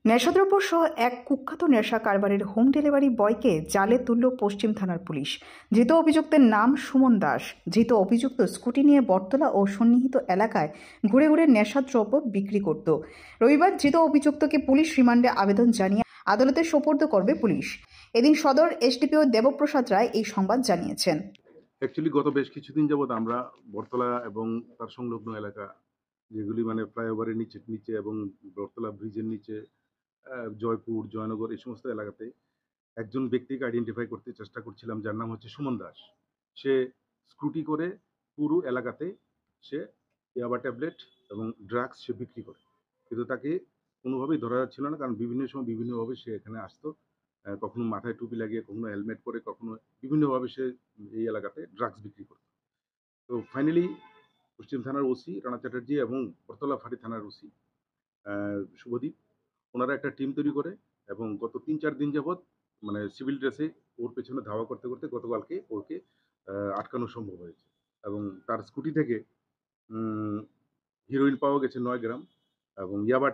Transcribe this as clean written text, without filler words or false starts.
নেশাদ্রব্য সহ এক কুখ্যাত নেশা কারবারের হোম ডেলিভারি বয়কে জালে তুলল পশ্চিম থানার পুলিশ। ধৃত অভিযুক্তের নাম সুমন দাস। ধৃত অভিযুক্ত স্কুটি নিয়ে বটতলা ও সন্নিহিত এলাকায় ঘুরে ঘুরে নেশাদ্রব্য বিক্রি করত। রবিবার ধৃত অভিযুক্তকে পুলিশ রিমান্ডে আবেদন জানিয়ে আদালতে সোপর্দ করবে পুলিশ। এদিন সদর এসডিপিও দেবপ্রসাদ রায় এই সংবাদ জানিয়েছেন। অ্যাকচুয়ালি গত বেশ কিছুদিন যাবৎ আমরা বটতলা এবং তার সংলগ্ন এলাকা, যেগুলি মানে ফ্লাইওভারের নিচে এবং বটতলা ব্রিজের নিচে, জয়পুর, জয়নগর, এই সমস্ত এলাকাতে একজন ব্যক্তিকে আইডেন্টিফাই করতে চেষ্টা করছিলাম, যার নাম হচ্ছে সুমন দাস। সে স্কুটি করে পুরো এলাকাতে সে ইয়াবা ট্যাবলেট এবং ড্রাগস সে বিক্রি করে, কিন্তু তাকে কোনোভাবেই ধরা যাচ্ছিল না, কারণ বিভিন্ন সময় বিভিন্নভাবে সে এখানে আসতো। কখনো মাথায় টুপি লাগিয়ে, কখনো হেলমেট পরে, কখনো বিভিন্নভাবে সে এই এলাকাতে ড্রাগস বিক্রি করত। তো ফাইনালি পশ্চিম থানার ওসি রানা চ্যাটার্জি এবং বটতলা ফাঁড়ি থানার ওসি শুভদীপ, ওনারা একটা টিম তৈরি করে এবং গত ৩-৪ দিন যাবৎ মানে সিভিল ড্রেসে ওর পেছনে ধাওয়া করতে করতে গতকালকে ওকে আটকানো সম্ভব হয়েছে। এবং তার স্কুটি থেকে হিরোইন পাওয়া গেছে ৯ গ্রাম এবং ইয়াবা